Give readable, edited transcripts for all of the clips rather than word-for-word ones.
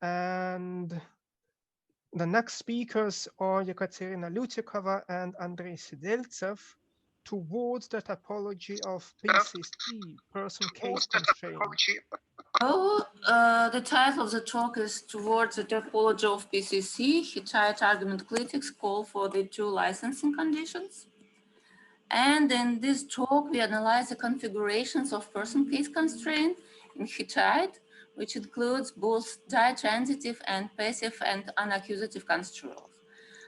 And the next speakers are Ekaterina Lyutikova and Andrey Sideltsev towards the typology of PCC, person case constraint. So, the title of the talk is Towards the Topology of PCC, Hittite argument clitics call for the two licensing conditions. And in this talk, we analyze the configurations of person case constraint in Hittite, which includes both ditransitive and passive and unaccusative construals.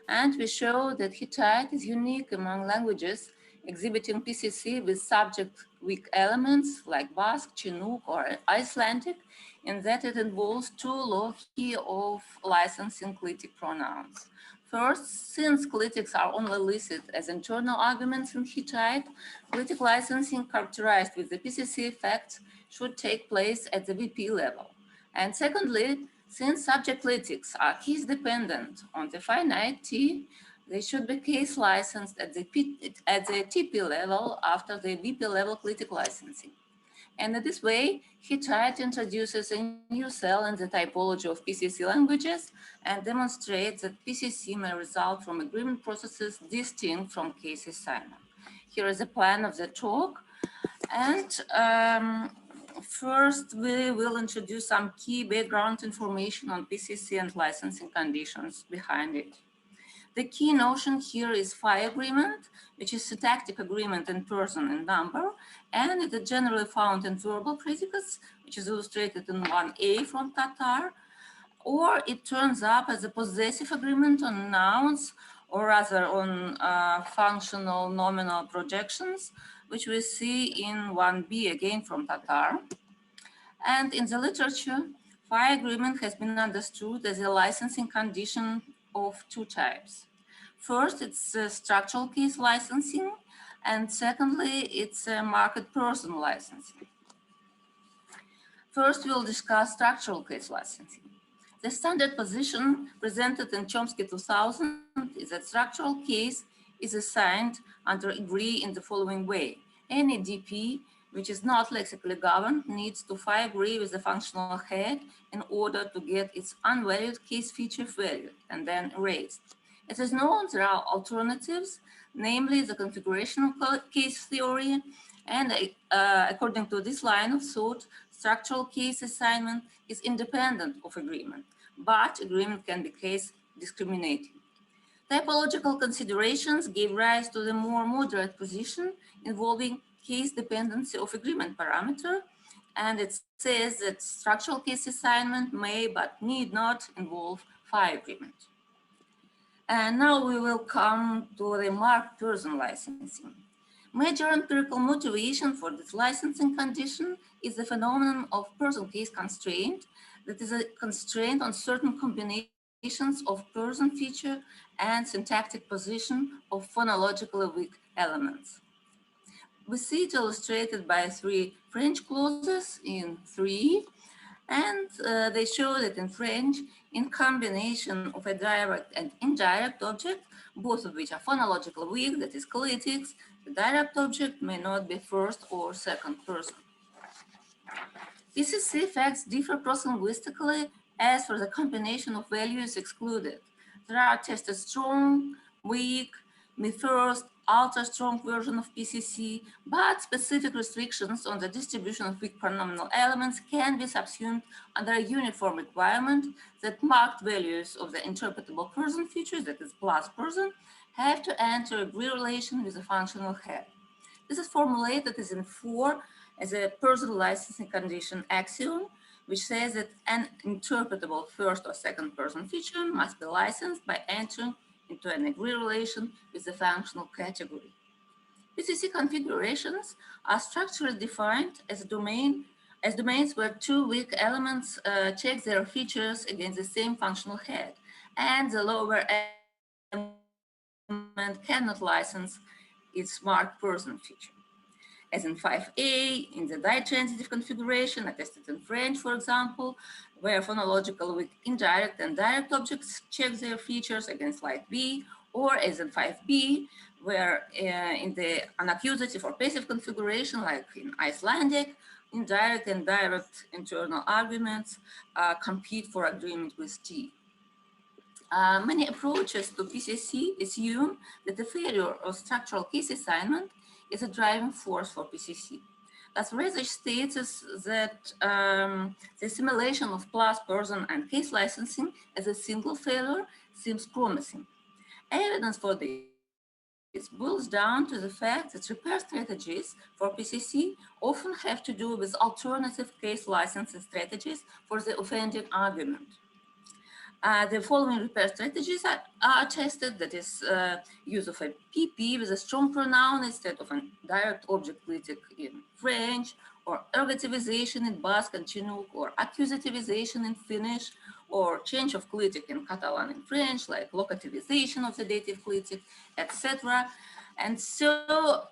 And we show that Hittite is unique among languages exhibiting PCC with subject-weak elements like Basque, Chinook, or Icelandic, in that it involves two loci of licensing clitic pronouns. First, since clitics are only listed as internal arguments in Hittite, clitic licensing characterized with the PCC effects should take place at the VP level. And secondly, since subject clitics are case dependent on the finite T, they should be case licensed at the TP level after the VP level clitic licensing. And in this way, Hittite introduces a new cell in the typology of PCC languages and demonstrates that PCC may result from agreement processes distinct from case assignment. Here is a plan of the talk. And first, we will introduce some key background information on PCC and licensing conditions behind it. The key notion here is phi agreement, which is syntactic agreement in person and number, and it is generally found in verbal predicates, which is illustrated in 1a from Tatar, or it turns up as a possessive agreement on nouns, or rather on functional nominal projections, which we see in 1b again from Tatar. And in the literature, phi agreement has been understood as a licensing condition of two types. First, it's structural case licensing, and secondly, it's market person licensing. First, we'll discuss structural case licensing. The standard position presented in Chomsky 2000 is that structural case is assigned under agree in the following way. Any DP which is not lexically governed needs to phi agree with the functional head in order to get its unvalued case feature valued and then erased. It is known there are alternatives, namely the configuration of case theory, and according to this line of thought, structural case assignment is independent of agreement, but agreement can be case discriminating. Typological considerations gave rise to the more moderate position involving case dependency of agreement parameter, and it says that structural case assignment may but need not involve phi agreement. And now we will come to the marked person licensing. Major empirical motivation for this licensing condition is the phenomenon of person case constraint, that is a constraint on certain combinations of person feature and syntactic position of phonologically weak elements. We see it illustrated by three French clauses in 3, and they show that in French, in combination of a direct and indirect object, both of which are phonologically weak, that is clitics, the direct object may not be first or second person. PCC effects differ cross-linguistically as for the combination of values excluded. There are tested strong, weak, mid-first, ultra-strong version of PCC, but specific restrictions on the distribution of weak pronominal elements can be subsumed under a uniform requirement that marked values of the interpretable person features, that is plus person, have to enter agree relation with the functional head. This is formulated as in 4 as a person licensing condition axiom, which says that an interpretable first or second person feature must be licensed by entering into an agree relation with the functional category. PCC configurations are structurally defined as domains where two weak elements check their features against the same functional head, and the lower element cannot license its marked person feature. As in 5a, in the ditransitive configuration, attested in French, for example, where phonological weak indirect and direct objects check their features against like B, or as in 5b, where in the unaccusative or passive configuration, like in Icelandic, indirect and direct internal arguments compete for agreement with T. Many approaches to PCC assume that the failure of structural case assignment is a driving force for PCC. As Research states that the assimilation of plus person and case licensing as a single failure seems promising. Evidence for this boils down to the fact that repair strategies for PCC often have to do with alternative case licensing strategies for the offending argument. The following repair strategies are tested, that is use of a PP with a strong pronoun instead of a direct object clitic in French, or ergativization in Basque and Chinook, or accusativization in Finnish, or change of clitic in Catalan and French, like locativization of the dative clitic, etc. And so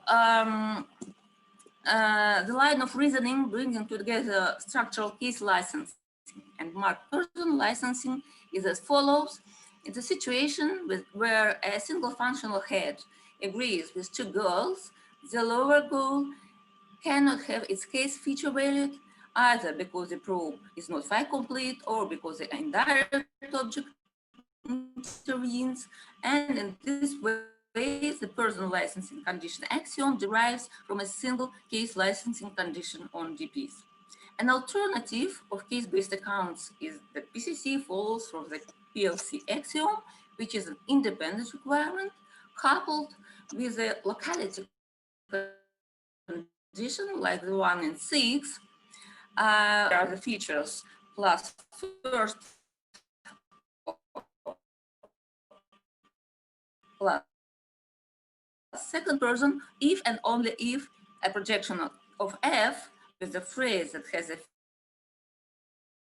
the line of reasoning bringing together structural case licensing and marked person licensing is as follows. In the situation where a single functional head agrees with two goals, the lower goal cannot have its case feature valued either because the probe is not phi complete or because the indirect object intervenes, and in this way the person licensing condition axiom derives from a single case licensing condition on DPs. An alternative of case-based accounts is that PCC follows from the PLC axiom, which is an independent requirement, coupled with a locality condition like the one in 6, are the features plus first plus second person if and only if a projection of F with the phrase that has a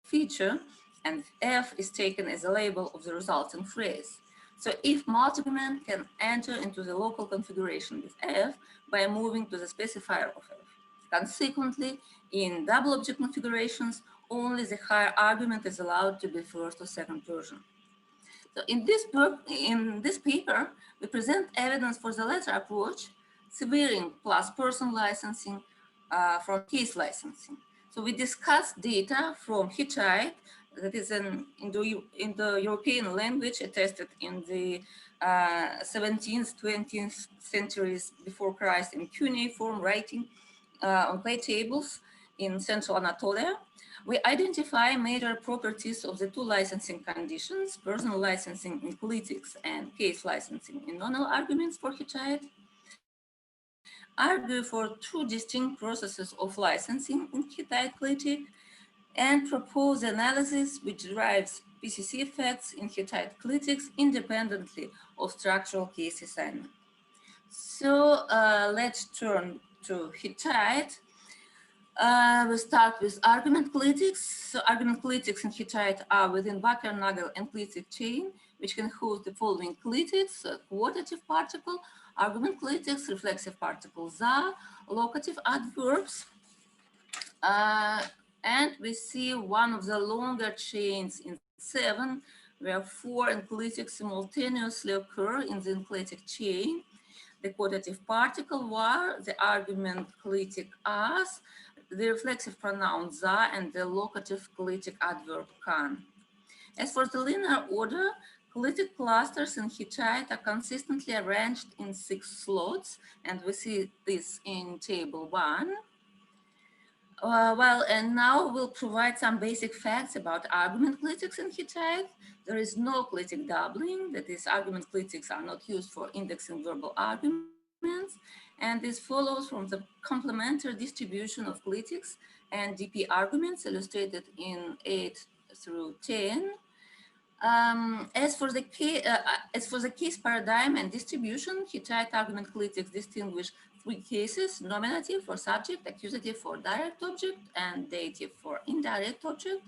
feature and F is taken as a label of the resulting phrase. So if multiple can enter into the local configuration with F by moving to the specifier of F. Consequently, in double object configurations, only the higher argument is allowed to be first or second person. So in this paper, we present evidence for the latter approach, severing plus person licensing from case licensing. So we discussed data from Hittite, that is in the European language attested in the 17th, 20th centuries before Christ in cuneiform writing on clay tables in central Anatolia. We identify major properties of the two licensing conditions, personal licensing in clitics and case licensing in nonal arguments for Hittite, argue for two distinct processes of licensing in Hittite clitic, and propose analysis which derives PCC effects in Hittite clitics independently of structural case assignment. So let's turn to Hittite. We start with argument clitics. So argument clitics in Hittite are within Wackernagel and clitic chain, which can host the following clitics: quotative particle, argument clitics, reflexive particle za, locative adverbs. And we see one of the longer chains in 7, where 4 enclitics simultaneously occur in the enclitic chain. The quotative particle var, the argument clitic as, the reflexive pronoun za, and the locative clitic adverb kan. As for the linear order, clitic clusters in Hittite are consistently arranged in 6 slots, and we see this in table 1. And now we'll provide some basic facts about argument clitics in Hittite. There is no clitic doubling, that is, argument clitics are not used for indexing verbal arguments, and this follows from the complementary distribution of clitics and DP arguments illustrated in 8 through 10. As for the case paradigm and distribution, Hittite argument clitics distinguish 3 cases: nominative for subject, accusative for direct object, and dative for indirect object.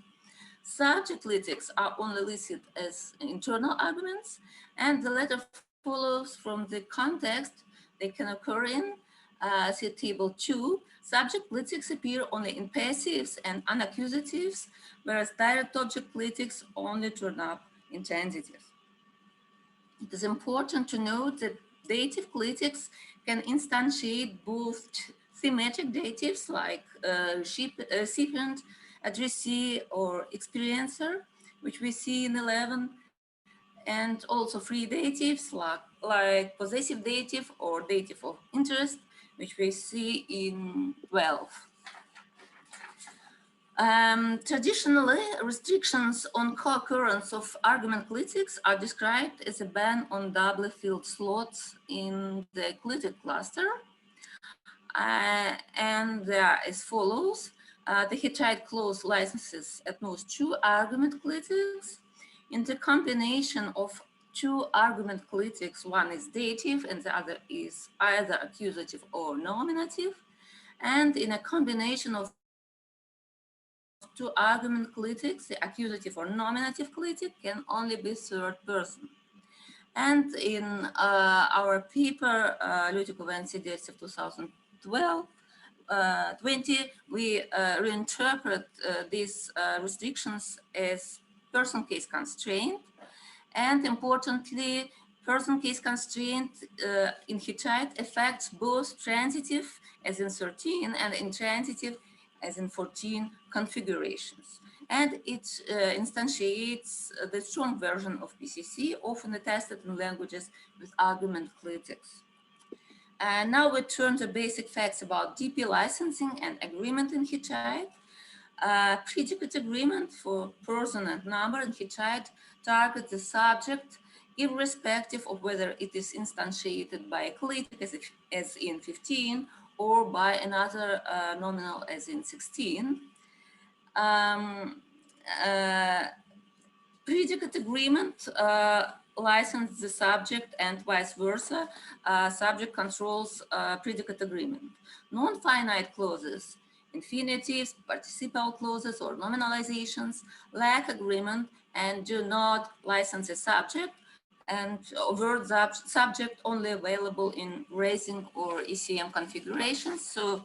Subject clitics are only listed as internal arguments, and the latter follows from the context they can occur in. See table 2. Subject clitics appear only in passives and unaccusatives, whereas direct object clitics only turn up in transitives. It is important to note that dative clitics can instantiate both thematic datives like recipient, addressee, or experiencer, which we see in 11, and also free datives like possessive dative or dative of interest, which we see in 12. Traditionally, restrictions on co-occurrence of argument clitics are described as a ban on doubly filled slots in the clitic cluster. And they are as follows. The Hittite clause licenses at most 2 argument clitics. In the combination of 2 argument clitics, one is dative and the other is either accusative or nominative. And in a combination of 2 argument clitics, the accusative or nominative clitic can only be third person. And in our paper, Lyutikova and Sideltsev 2020, we reinterpret these restrictions as person case constraint. And importantly, person case constraint in Hittite affects both transitive, as in 13, and intransitive, as in 14 configurations. And it instantiates the strong version of PCC, often attested in languages with argument clitics. And now we turn to basic facts about DP licensing and agreement in Hittite. Predicate agreement for person and number in Hittite targets the subject irrespective of whether it is instantiated by a clitic as in 15 or by another nominal as in 16. Predicate agreement licenses the subject and vice versa. Subject controls predicate agreement. Non-finite clauses, infinitives, participial clauses, or nominalizations lack agreement and do not license a subject, and word subject only available in raising or ECM configurations. So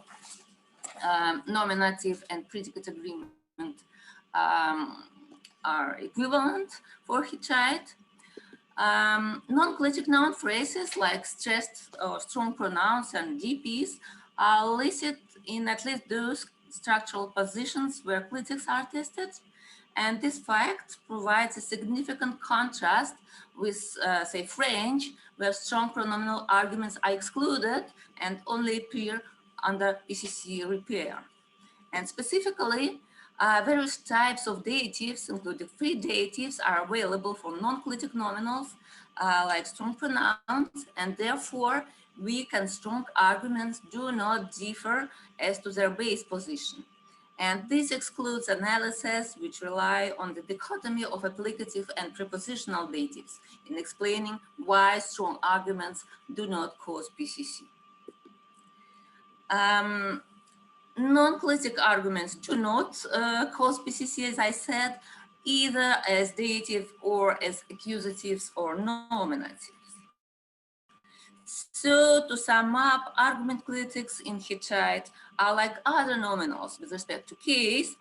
nominative and predicate agreement are equivalent for Hittite. Non-clitic noun phrases like stressed or strong pronouns and DPs are listed in at least those structural positions where clitics are tested. And this fact provides a significant contrast with, say, French, where strong pronominal arguments are excluded and only appear under PCC repair. And specifically, various types of datives, including free datives, are available for non-clitic nominals, like strong pronouns, and therefore weak and strong arguments do not differ as to their base position. And this excludes analyses which rely on the dichotomy of applicative and prepositional datives in explaining why strong arguments do not cause PCC. Non-clitic arguments do not cause PCC, as I said, either as dative or as accusatives or nominatives. So to sum up, argument clitics in Hittite are like other nominals with respect to case,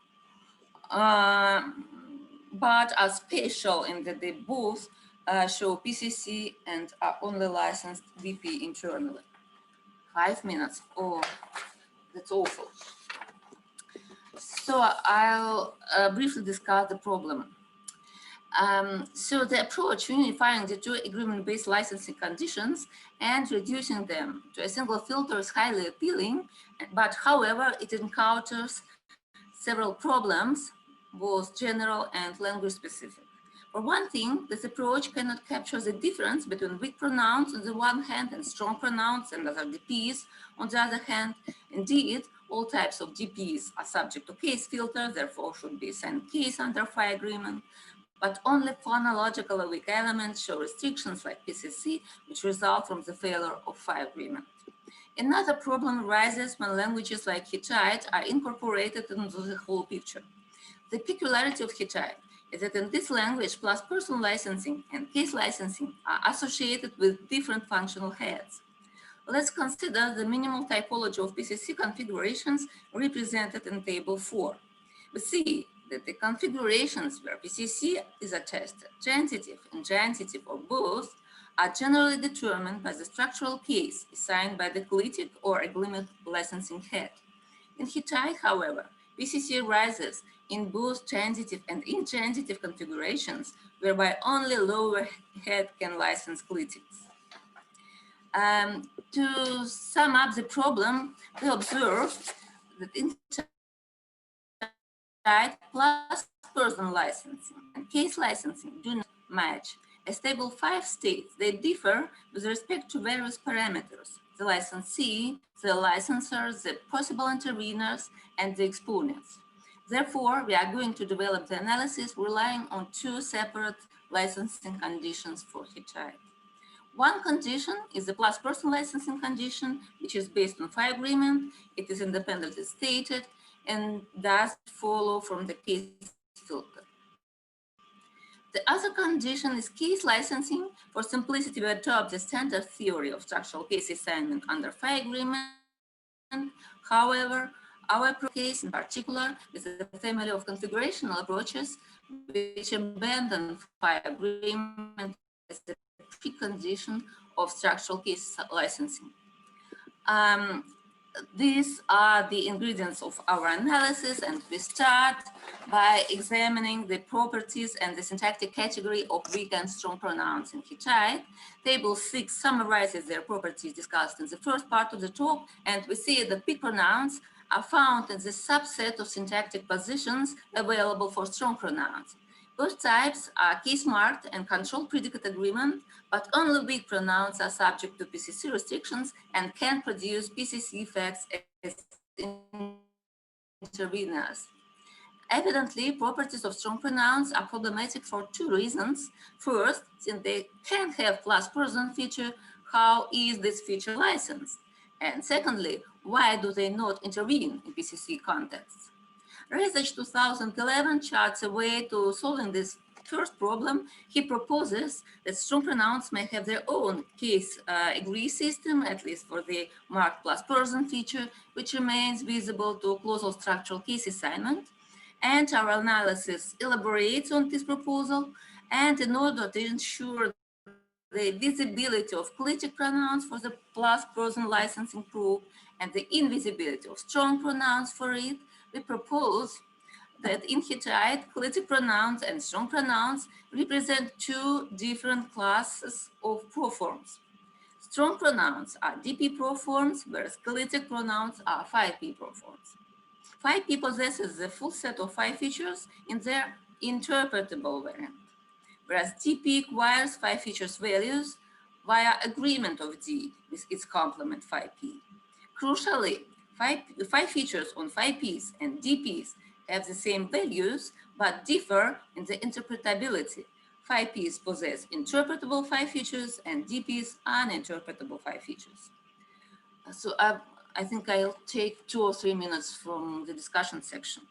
but are special in that they both show PCC and are only licensed DP internally. 5 minutes, oh, that's awful. So I'll briefly discuss the problem. So the approach unifying the 2 agreement-based licensing conditions and reducing them to a single filter is highly appealing, but however, it encounters several problems, both general and language specific. For one thing, this approach cannot capture the difference between weak pronouns on the one hand and strong pronouns and other DPs on the other hand. Indeed, all types of DPs are subject to case filter, therefore should be assigned case under phi agreement, but only phonologically weak elements show restrictions like PCC, which result from the failure of phi agreement. Another problem arises when languages like Hittite are incorporated into the whole picture. The peculiarity of Hittite is that in this language, plus person licensing and case licensing are associated with different functional heads. Let's consider the minimal typology of PCC configurations represented in table 4. We see that the configurations where PCC is attested, transitive, intransitive, or both, are generally determined by the structural case assigned by the clitic or agreement licensing head. In Hittite, however, PCC arises in both transitive and intransitive configurations, whereby only lower head can license clitics. To sum up the problem, we observed that in Hittite plus person licensing and case licensing do not match. A stable 5 states, they differ with respect to various parameters: the licensee, the licensor, the possible interveners, and the exponents. Therefore, we are going to develop the analysis relying on 2 separate licensing conditions for Hittite. One condition is the plus person licensing condition, which is based on phi agreement. It is independently stated and does follow from the case filter. The other condition is case licensing. For simplicity, we adopt the standard theory of structural case assignment under phi agreement. However, our case in particular is a family of configurational approaches which abandon phi agreement as the precondition of structural case licensing. These are the ingredients of our analysis, and we start by examining the properties and the syntactic category of weak and strong pronouns in Hittite. Table 6 summarizes their properties discussed in the first part of the talk, and we see that weak pronouns are found in the subset of syntactic positions available for strong pronouns. Both types are case marked and control predicate agreement, but only weak pronouns are subject to PCC restrictions and can produce PCC effects as interveners. Evidently, properties of strong pronouns are problematic for 2 reasons. First, since they can have plus person feature, how is this feature licensed? And secondly, why do they not intervene in PCC contexts? Research 2011 charts a way to solving this first problem. He proposes that strong pronouns may have their own case agree system, at least for the marked plus person feature, which remains visible to closal structural case assignment. And our analysis elaborates on this proposal. And in order to ensure the visibility of clitic pronouns for the plus person licensing proof and the invisibility of strong pronouns for it, we propose that in Hittite, clitic pronouns and strong pronouns represent 2 different classes of proforms. Strong pronouns are DP proforms, whereas clitic pronouns are phi P proforms. Phi P possesses the full set of phi features in their interpretable variant, whereas DP acquires phi features values via agreement of D with its complement phi P. Crucially, phi features on phi P's and DP's have the same values, but differ in the interpretability. Phi P's possess interpretable phi features and DP's uninterpretable phi features. So I think I'll take 2 or 3 minutes from the discussion section.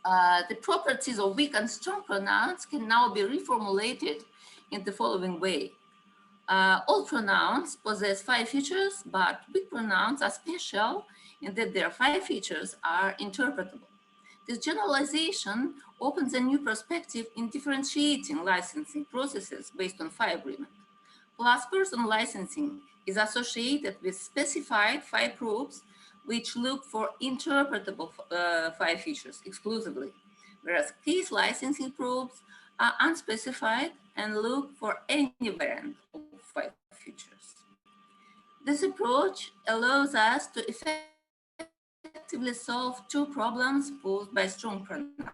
The properties of weak and strong pronouns can now be reformulated in the following way. All pronouns possess phi features, but weak pronouns are special in that their phi features are interpretable. This generalization opens a new perspective in differentiating licensing processes based on phi agreement. Plus person licensing is associated with specified phi probes which look for interpretable phi features exclusively, whereas case licensing probes are unspecified and look for any variant of phi features. This approach allows us to effectively solve 2 problems posed by strong pronouns,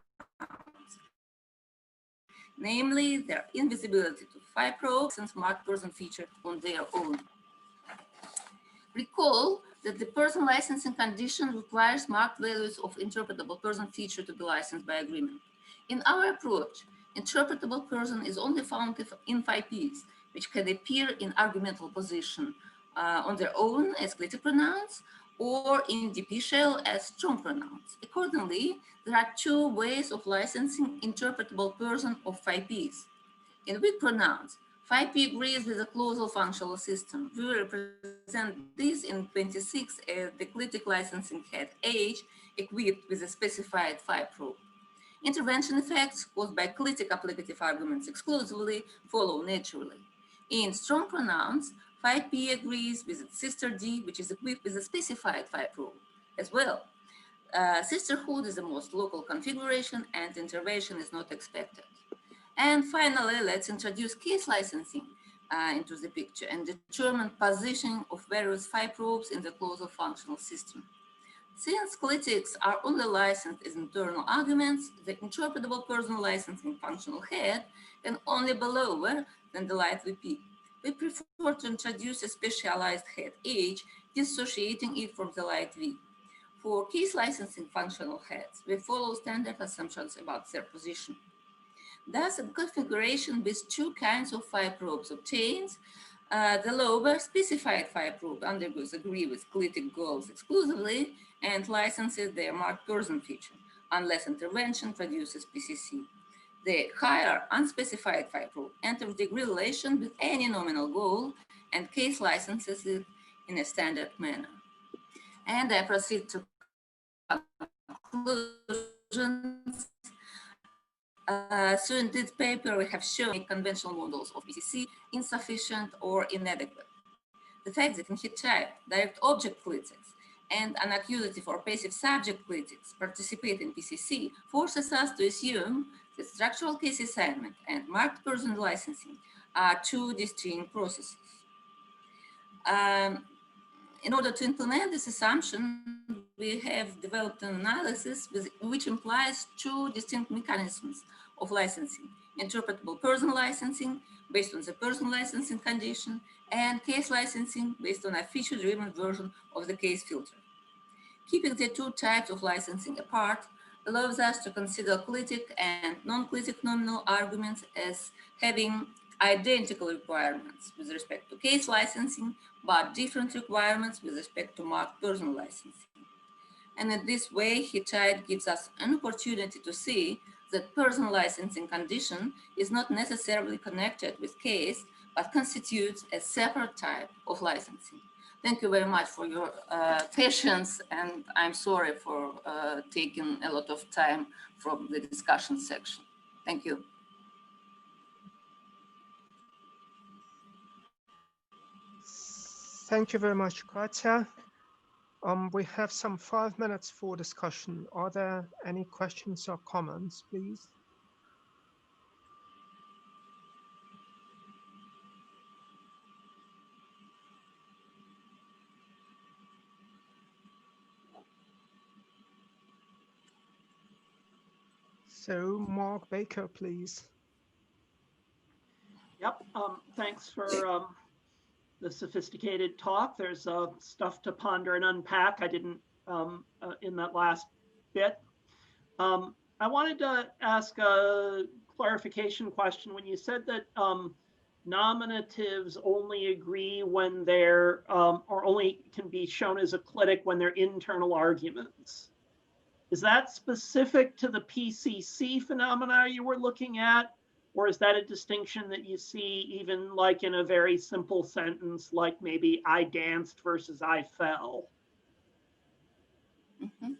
namely their invisibility to phi probes and marked person feature on their own. Recall that the person licensing condition requires marked values of interpretable person feature to be licensed by agreement. In our approach, interpretable person is only found in phi P's, which can appear in argumental position on their own as clitic pronouns or in DP shell as strong pronouns. Accordingly, there are 2 ways of licensing interpretable person of phi P's. In weak pronouns, phi P agrees with the closal functional system. We represent this in 26 as the clitic licensing head H equipped with a specified phi probe. Intervention effects caused by clitic applicative arguments exclusively follow naturally. In strong pronouns, phi P agrees with its sister D, which is equipped with a specified phi rule as well. Sisterhood is the most local configuration and intervention is not expected. And finally, let's introduce case licensing into the picture and determine positioning of various phi probes in the causal functional system. Since clitics are only licensed as internal arguments, the interpretable personal licensing functional head can only be lower than the light VP. We prefer to introduce a specialized head H, dissociating it from the light V. For case licensing functional heads, we follow standard assumptions about their position. Thus, a configuration with two kinds of phi probes obtains. The lower specified phi probe undergoes agree with clitic goals exclusively and licenses their marked person feature, unless intervention produces PCC. The higher unspecified phi probe enters degree relation with any nominal goal and case licenses it in a standard manner. And I proceed to conclusions. So in this paper, we have shown conventional models of PCC insufficient or inadequate. The fact that in Hittite, direct object clitics and unaccusative or passive subject clitics participate in PCC forces us to assume that structural case assignment and marked person licensing are two distinct processes. In order to implement this assumption, we have developed an analysis which implies two distinct mechanisms of licensing: interpretable person licensing based on the person licensing condition and case licensing based on a feature-driven version of the case filter. Keeping the two types of licensing apart allows us to consider clitic and non-clitic nominal arguments as having identical requirements with respect to case licensing, but different requirements with respect to marked person licensing. And in this way, Hittite gives us an opportunity to see that person licensing condition is not necessarily connected with case, but constitutes a separate type of licensing. Thank you very much for your patience, and I'm sorry for taking a lot of time from the discussion section. Thank you. Thank you very much, Katya. We have some 5 minutes for discussion. Are there any questions or comments, please? So, Mark Baker, please. Yep, thanks for the sophisticated talk. There's stuff to ponder and unpack. I didn't in that last bit. I wanted to ask a clarification question. When you said that nominatives only agree when they're, or only can be shown as a clitic when they're internal arguments, is that specific to the PCC phenomena you were looking at? Or is that a distinction that you see even like in a very simple sentence, like maybe I danced versus I fell? Mm-hmm.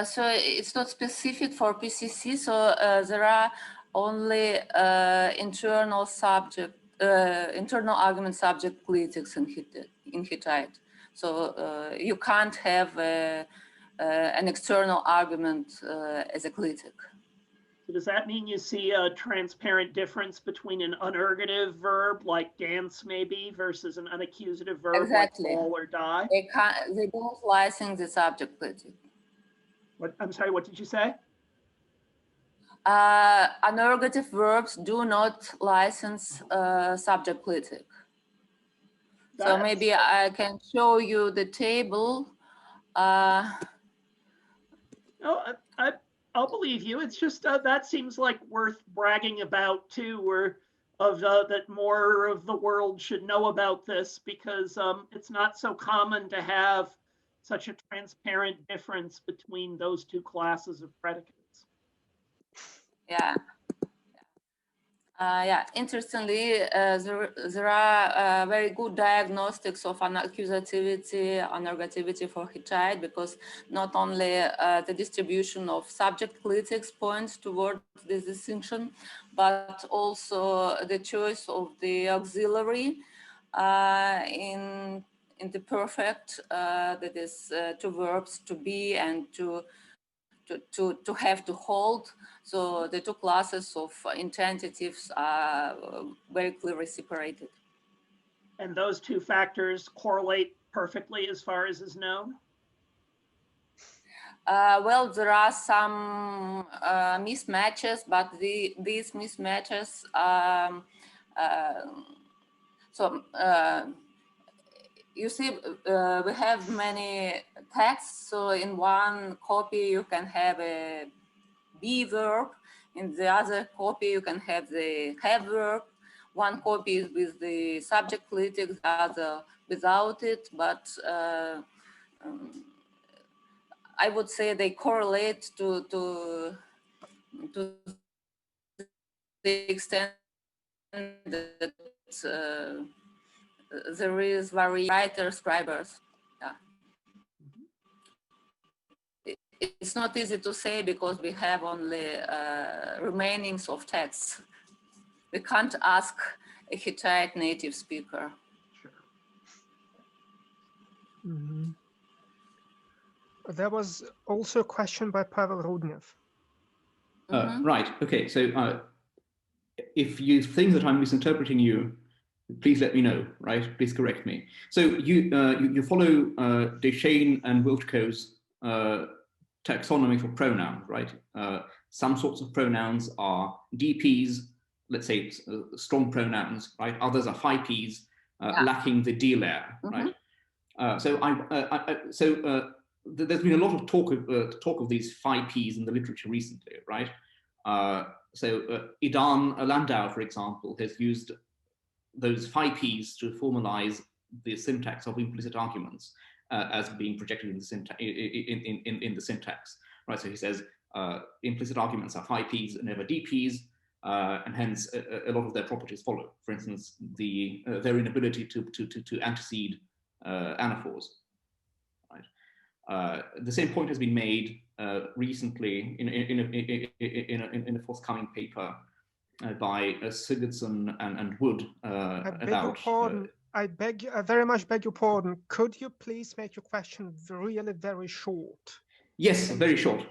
So it's not specific for PCC. So there are only internal argument subject clitics in Hittite. So you can't have an external argument as a clitic. So does that mean you see a transparent difference between an unergative verb like dance maybe versus an unaccusative verb exactly. like fall or die? They don't license the subject clitic. What, I'm sorry, what did you say? Unergative verbs do not license subject clitic. So maybe I can show you the table. No, I'll believe you. It's just that seems like worth bragging about too, or that more of the world should know about this, because it's not so common to have such a transparent difference between those two classes of predicates. Yeah. Yeah, interestingly, there are very good diagnostics of unaccusativity, anergativity for Hittite, because not only the distribution of subject clitics points toward this distinction, but also the choice of the auxiliary in the perfect, that is two verbs, to be and to have, to hold. So the two classes of intentatives are very clearly separated. And those two factors correlate perfectly as far as is known? Well, there are some mismatches, but these mismatches, you see, we have many texts. So in one copy, you can have a be verb. In the other copy, you can have the have verb. One copy is with the subject clitics, the other without it. But I would say they correlate to the extent that there is writer scribers. Yeah. It's not easy to say because we have only remainings of texts. We can't ask a Hittite native speaker. Sure. Mm-hmm. There was also a question by Pavel Rudnev. Right. Okay. So if you think that I'm misinterpreting you, please let me know. Right. Please correct me. So you follow Deschênes and Wiltko's taxonomy for pronouns, right? Some sorts of pronouns are DPs, let's say strong pronouns, right? Others are phi Ps, lacking the D layer, right? There's been a lot of talk of these phi Ps in the literature recently, right? Idan Landau, for example, has used those phi Ps to formalize the syntax of implicit arguments as being projected in the syntax, right? So he says implicit arguments are phi Ps and never DPs, and hence a lot of their properties follow. For instance, their inability to antecede anaphors, right? The same point has been made recently in a forthcoming paper by Sigurdsson and Wood about. I very much beg your pardon. Could you please make your question really very short? Yes, very short.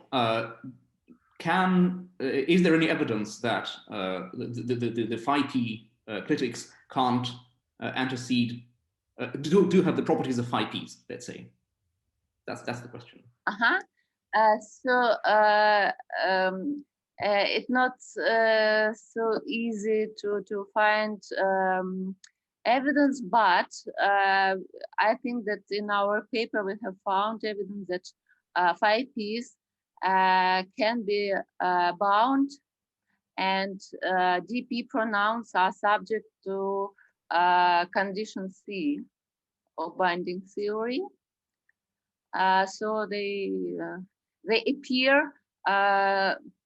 Is there any evidence that the phi P clitics can't antecede, do have the properties of phi Ps, let's say? That's the question. It's not so easy to find evidence, but I think that in our paper we have found evidence that phi Ps can be bound, and DP pronouns are subject to condition C of binding theory. So they appear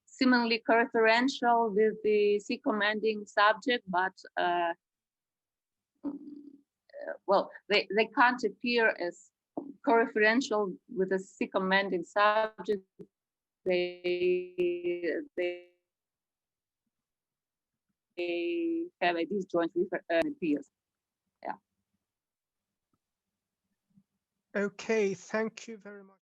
seemingly coreferential with the C commanding subject, but well, they can't appear as coreferential with a C commanding subject. They have a disjoint appears. Yeah. Okay, thank you very much.